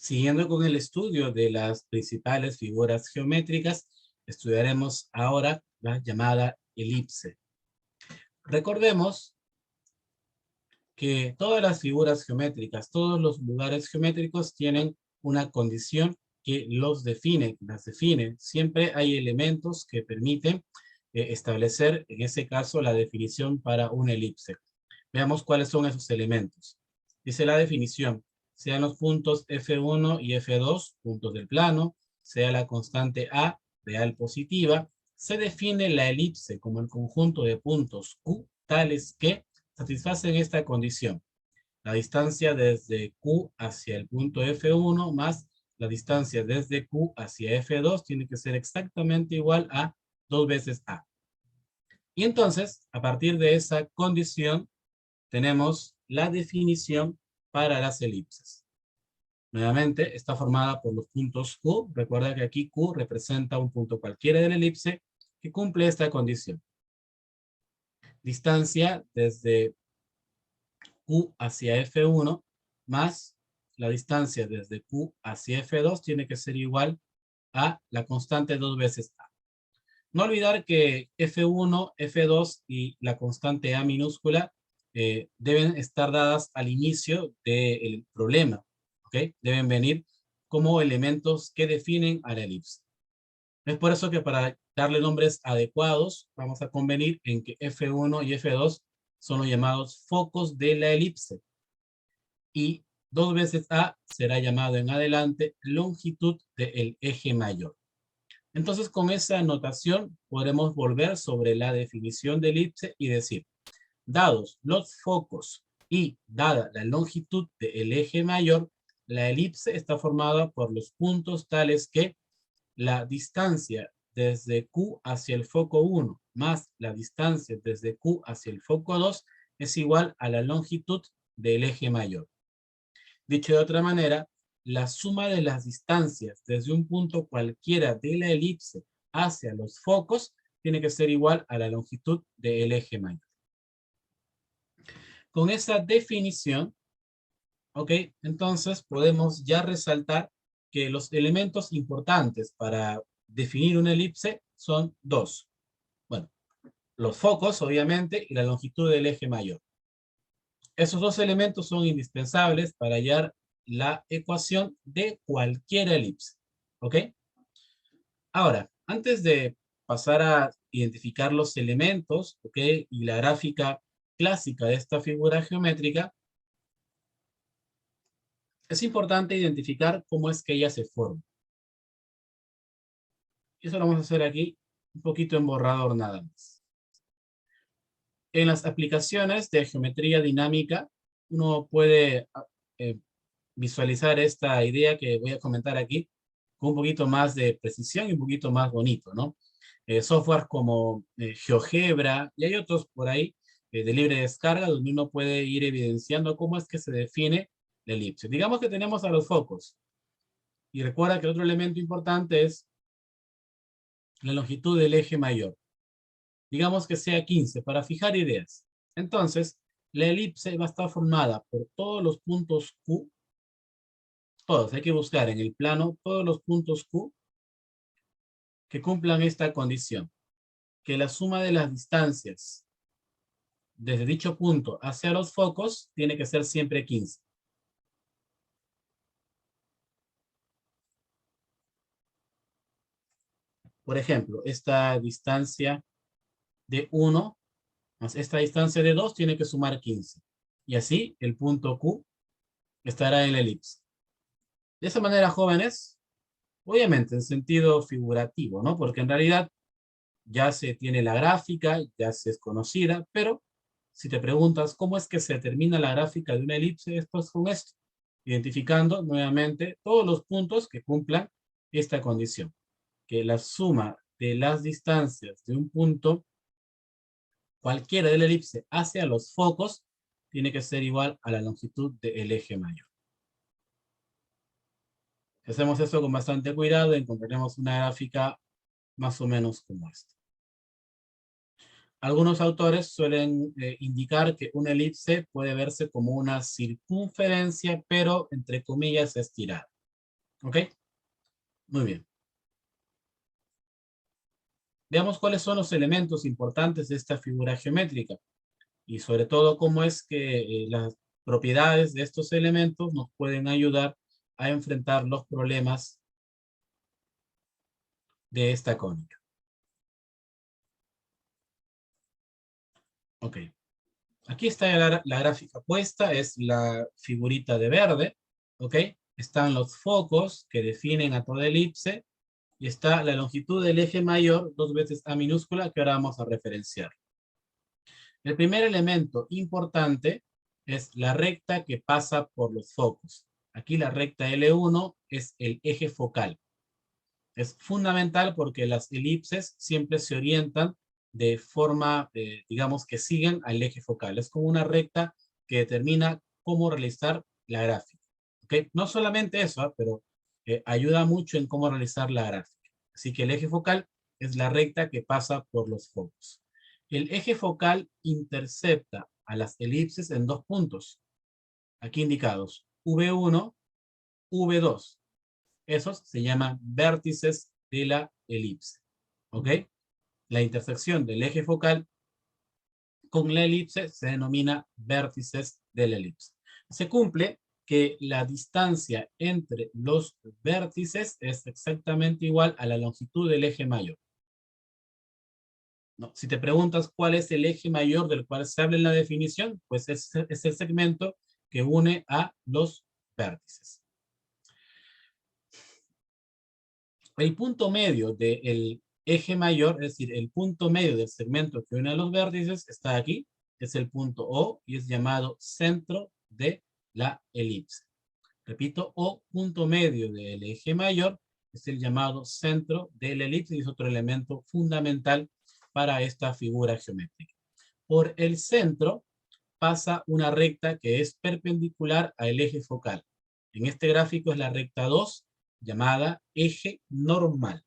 Siguiendo con el estudio de las principales figuras geométricas, estudiaremos ahora la llamada elipse. Recordemos que todas las figuras geométricas, todos los lugares geométricos tienen una condición que los define, las define. Siempre hay elementos que permiten establecer, en ese caso, la definición para una elipse. Veamos cuáles son esos elementos. Dice la definición: sean los puntos F1 y F2, puntos del plano, sea la constante A real positiva, se define la elipse como el conjunto de puntos Q tales que satisfacen esta condición. La distancia desde Q hacia el punto F1 más la distancia desde Q hacia F2 tiene que ser exactamente igual a 2 veces A. Y entonces, a partir de esa condición, tenemos la definición para las elipses. Nuevamente, está formada por los puntos Q. Recuerda que aquí Q representa un punto cualquiera de la elipse que cumple esta condición. Distancia desde Q hacia F1 más la distancia desde Q hacia F2 tiene que ser igual a la constante 2 veces A. No olvidar que F1, F2 y la constante A minúscula deben estar dadas al inicio del problema, ¿ok? Deben venir como elementos que definen a la elipse. Es por eso que para darle nombres adecuados, vamos a convenir en que F1 y F2 son los llamados focos de la elipse. Y 2 veces A será llamado en adelante longitud del eje mayor. Entonces, con esa notación podremos volver sobre la definición de elipse y decir: dados los focos y dada la longitud del eje mayor, la elipse está formada por los puntos tales que la distancia desde Q hacia el foco 1 más la distancia desde Q hacia el foco 2 es igual a la longitud del eje mayor. Dicho de otra manera, la suma de las distancias desde un punto cualquiera de la elipse hacia los focos tiene que ser igual a la longitud del eje mayor. Con esa definición, ¿ok? Entonces podemos ya resaltar que los elementos importantes para definir una elipse son dos. Bueno, los focos, obviamente, y la longitud del eje mayor. Esos dos elementos son indispensables para hallar la ecuación de cualquier elipse. ¿Ok? Ahora, antes de pasar a identificar los elementos, ¿ok? Y la gráfica clásica de esta figura geométrica, es importante identificar cómo es que ella se forma. Y eso lo vamos a hacer aquí un poquito en borrador nada más. En las aplicaciones de geometría dinámica, uno puede eh, visualizar esta idea que voy a comentar aquí con un poquito más de precisión y un poquito más bonito, ¿no? Software como GeoGebra y hay otros por ahí de libre descarga donde uno puede ir evidenciando cómo es que se define la elipse. Digamos que tenemos a los focos y recuerda que otro elemento importante es la longitud del eje mayor. Digamos que sea 15 para fijar ideas. Entonces, la elipse va a estar formada por todos los puntos Q. Todos, hay que buscar en el plano todos los puntos Q que cumplan esta condición, que la suma de las distancias desde dicho punto hacia los focos tiene que ser siempre 15. Por ejemplo, esta distancia de 1 más esta distancia de 2 tiene que sumar 15. Y así el punto Q estará en la elipse. De esa manera, jóvenes, obviamente en sentido figurativo, ¿no? Porque en realidad ya se tiene la gráfica, ya se es conocida, pero si te preguntas cómo es que se determina la gráfica de una elipse, es pues con esto, identificando nuevamente todos los puntos que cumplan esta condición, que la suma de las distancias de un punto cualquiera de la elipse hacia los focos tiene que ser igual a la longitud del eje mayor. Si hacemos eso con bastante cuidado, encontraremos una gráfica más o menos como esta. Algunos autores suelen indicar que una elipse puede verse como una circunferencia, pero entre comillas estirada. ¿Ok? Muy bien. Veamos cuáles son los elementos importantes de esta figura geométrica y sobre todo cómo es que las propiedades de estos elementos nos pueden ayudar a enfrentar los problemas de esta cónica. Ok. Aquí está la gráfica puesta, es la figurita de verde, ¿ok? Están los focos que definen a toda elipse y está la longitud del eje mayor, 2 veces A minúscula, que ahora vamos a referenciar. El primer elemento importante es la recta que pasa por los focos. Aquí la recta L1 es el eje focal. Es fundamental porque las elipses siempre se orientan de forma, digamos, que siguen al eje focal. Es como una recta que determina cómo realizar la gráfica. ¿Okay? No solamente eso, pero ayuda mucho en cómo realizar la gráfica. Así que el eje focal es la recta que pasa por los focos. El eje focal intercepta a las elipses en 2 puntos, aquí indicados, V1, V2. Esos se llaman vértices de la elipse. ¿Ok? La intersección del eje focal con la elipse se denomina vértices de la elipse. Se cumple que la distancia entre los vértices es exactamente igual a la longitud del eje mayor. ¿No? Si te preguntas cuál es el eje mayor del cual se habla en la definición, pues es el segmento que une a los vértices. El punto medio del eje mayor, es decir, el punto medio del segmento que une a los vértices, está aquí, es el punto O y es llamado centro de la elipse. Repito, O, punto medio del eje mayor, es el llamado centro de la elipse y es otro elemento fundamental para esta figura geométrica. Por el centro pasa una recta que es perpendicular al eje focal. En este gráfico es la recta 2, llamada eje normal.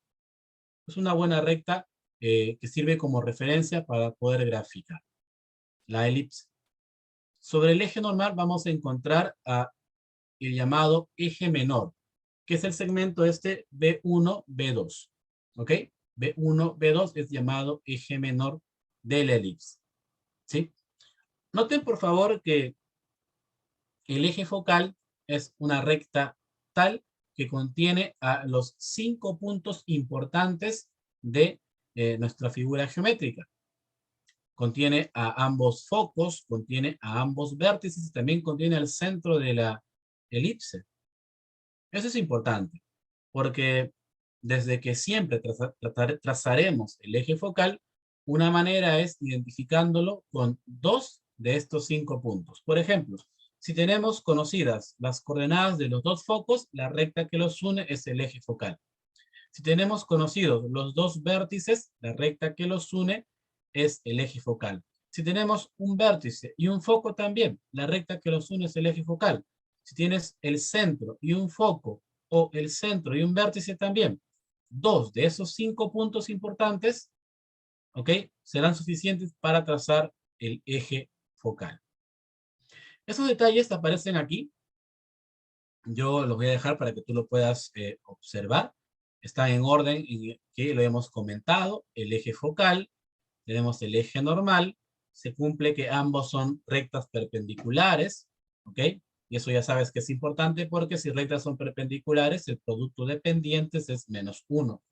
Es una buena recta que sirve como referencia para poder graficar la elipse. Sobre el eje normal vamos a encontrar el llamado eje menor, que es el segmento este B1, B2. ¿Ok? B1, B2 es llamado eje menor de la elipse. ¿Sí? Noten por favor que el eje focal es una recta tal que contiene a los 5 puntos importantes de nuestra figura geométrica. Contiene a ambos focos, contiene a ambos vértices y también contiene el centro de la elipse. Eso es importante, porque desde que siempre trazaremos el eje focal, una manera es identificándolo con 2 de estos 5 puntos. Por ejemplo, si tenemos conocidas las coordenadas de los 2 focos, la recta que los une es el eje focal. Si tenemos conocidos los 2 vértices, la recta que los une es el eje focal. Si tenemos un vértice y un foco también, la recta que los une es el eje focal. Si tienes el centro y un foco, o el centro y un vértice también, 2 de esos 5 puntos importantes, ¿ok?, serán suficientes para trazar el eje focal. Esos detalles aparecen aquí. Yo los voy a dejar para que tú lo puedas observar. Están en orden que lo hemos comentado. El eje focal, tenemos el eje normal. Se cumple que ambos son rectas perpendiculares. ¿Ok? Y eso ya sabes que es importante porque si rectas son perpendiculares, el producto de pendientes es -1.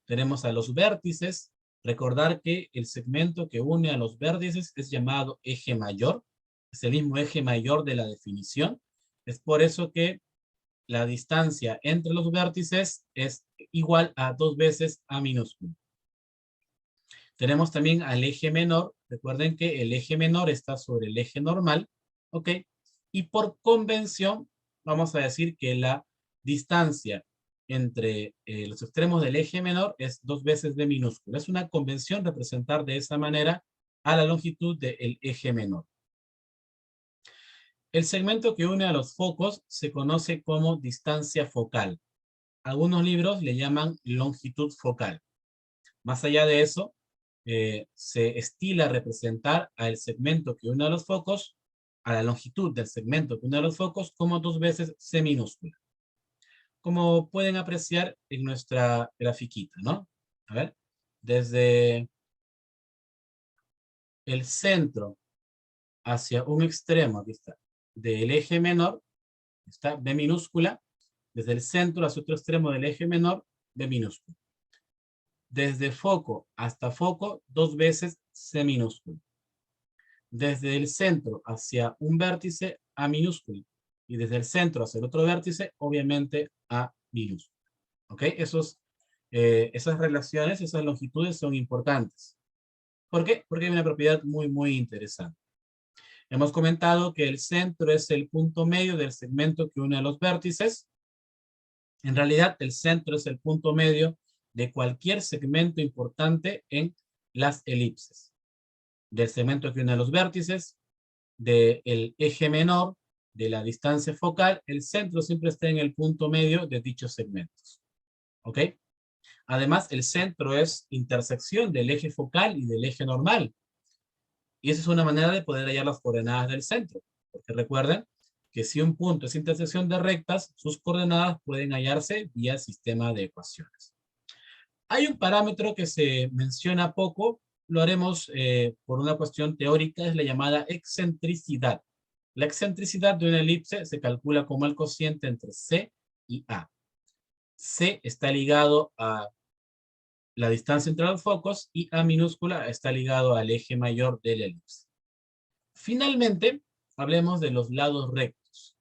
Tenemos a los vértices. Recordar que el segmento que une a los vértices es llamado eje mayor. Es el mismo eje mayor de la definición. Es por eso que la distancia entre los vértices es igual a 2 veces A minúscula. Tenemos también al eje menor. Recuerden que el eje menor está sobre el eje normal. ¿Ok? Y por convención, vamos a decir que la distancia entre los extremos del eje menor es 2 veces B minúscula. Es una convención representar de esa manera a la longitud del eje menor. El segmento que une a los focos se conoce como distancia focal. Algunos libros le llaman longitud focal. Más allá de eso, se estila representar al segmento que une a los focos, a la longitud del segmento que une a los focos, como 2 veces C minúscula. como pueden apreciar en nuestra grafiquita, ¿no? A ver, desde el centro hacia un extremo, aquí está, del eje menor, está B minúscula, desde el centro hacia otro extremo del eje menor, B minúscula. Desde foco hasta foco, 2 veces C minúscula. Desde el centro hacia un vértice, A minúscula. Y desde el centro hacia el otro vértice, obviamente, A minúscula. ¿Ok? Esas relaciones, esas longitudes son importantes. ¿Por qué? Porque hay una propiedad muy, muy interesante. Hemos comentado que el centro es el punto medio del segmento que une a los vértices. En realidad, el centro es el punto medio de cualquier segmento importante en las elipses. Del segmento que une a los vértices, del eje menor, de la distancia focal, el centro siempre está en el punto medio de dichos segmentos. ¿Ok? Además, el centro es intersección del eje focal y del eje normal. Y esa es una manera de poder hallar las coordenadas del centro. Porque recuerden que si un punto es intersección de rectas, sus coordenadas pueden hallarse vía sistema de ecuaciones. Hay un parámetro que se menciona poco, lo haremos por una cuestión teórica, es la llamada excentricidad. La excentricidad de una elipse se calcula como el cociente entre C y A. C está ligado a la distancia entre los focos y A minúscula está ligado al eje mayor de la elipse. Finalmente, hablemos de los lados rectos.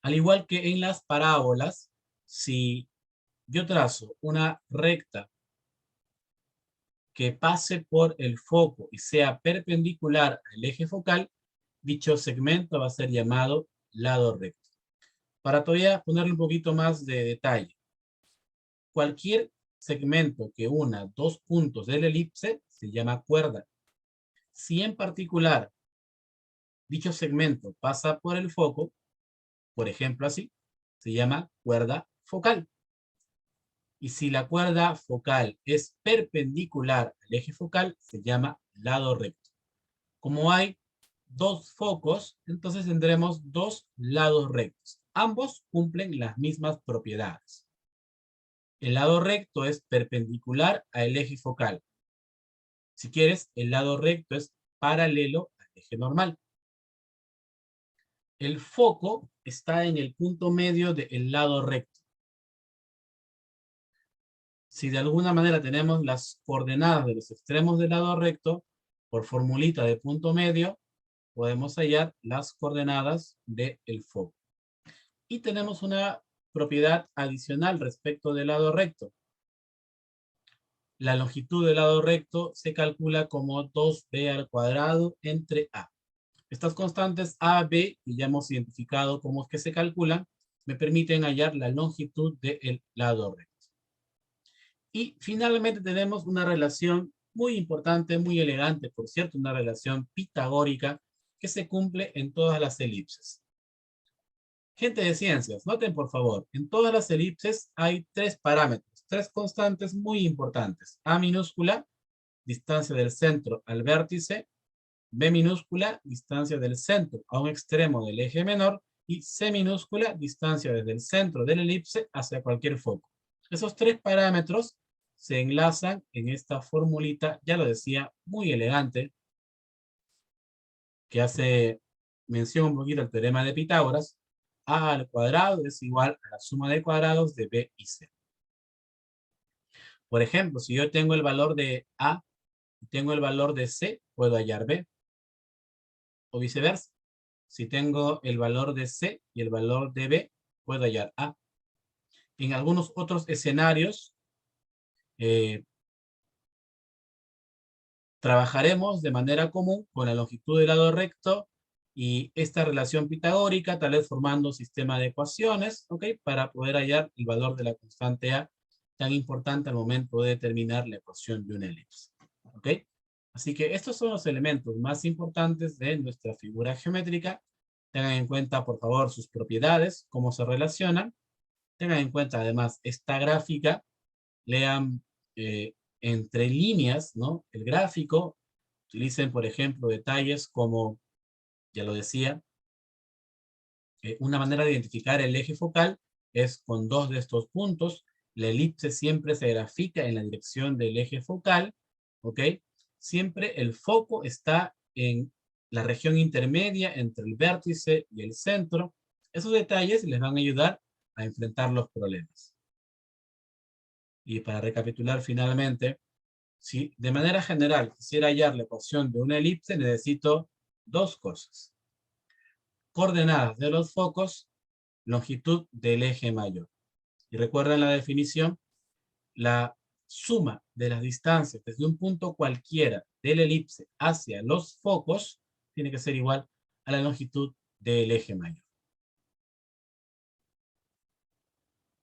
Al igual que en las parábolas, si yo trazo una recta que pase por el foco y sea perpendicular al eje focal, dicho segmento va a ser llamado lado recto. Para todavía ponerle un poquito más de detalle, cualquier segmento que una dos puntos de la elipse se llama cuerda. Si en particular dicho segmento pasa por el foco, por ejemplo así, se llama cuerda focal. Y si la cuerda focal es perpendicular al eje focal, se llama lado recto. Como hay dos focos, entonces tendremos dos lados rectos. Ambos cumplen las mismas propiedades. El lado recto es perpendicular al eje focal. Si quieres, el lado recto es paralelo al eje normal. El foco está en el punto medio del lado recto. Si de alguna manera tenemos las coordenadas de los extremos del lado recto, por formulita de punto medio, podemos hallar las coordenadas del foco. Y tenemos una propiedad adicional respecto del lado recto. La longitud del lado recto se calcula como 2b al cuadrado entre a. Estas constantes a, b, que ya hemos identificado cómo es que se calculan, me permiten hallar la longitud del lado recto. Y finalmente tenemos una relación muy importante, muy elegante, por cierto, una relación pitagórica que se cumple en todas las elipses. Gente de ciencias, noten por favor, en todas las elipses hay tres parámetros, tres constantes muy importantes. A minúscula, distancia del centro al vértice. B minúscula, distancia del centro a un extremo del eje menor. Y C minúscula, distancia desde el centro de la elipse hacia cualquier foco. Esos tres parámetros se enlazan en esta formulita, ya lo decía, muy elegante, que hace mención un poquito al teorema de Pitágoras. A al cuadrado es igual a la suma de cuadrados de B y C. Por ejemplo, si yo tengo el valor de A y tengo el valor de C, puedo hallar B. O viceversa. Si tengo el valor de C y el valor de B, puedo hallar A. En algunos otros escenarios, trabajaremos de manera común con la longitud del lado recto y esta relación pitagórica, tal vez formando un sistema de ecuaciones, ¿ok? Para poder hallar el valor de la constante A, tan importante al momento de determinar la ecuación de una elipse, ¿ok? Así que estos son los elementos más importantes de nuestra figura geométrica. Tengan en cuenta, por favor, sus propiedades, cómo se relacionan. Tengan en cuenta, además, esta gráfica. Lean entre líneas, ¿no? El gráfico. Utilicen, por ejemplo, detalles como, ya lo decía, Una manera de identificar el eje focal es con dos de estos puntos. La elipse siempre se grafica en la dirección del eje focal, ¿ok? Siempre el foco está en la región intermedia entre el vértice y el centro. Esos detalles les van a ayudar a enfrentar los problemas. Y para recapitular finalmente, si de manera general quisiera hallar la ecuación de una elipse, necesito dos cosas. Coordenadas de los focos, longitud del eje mayor. Y recuerden la definición, la suma de las distancias desde un punto cualquiera de la elipse hacia los focos tiene que ser igual a la longitud del eje mayor.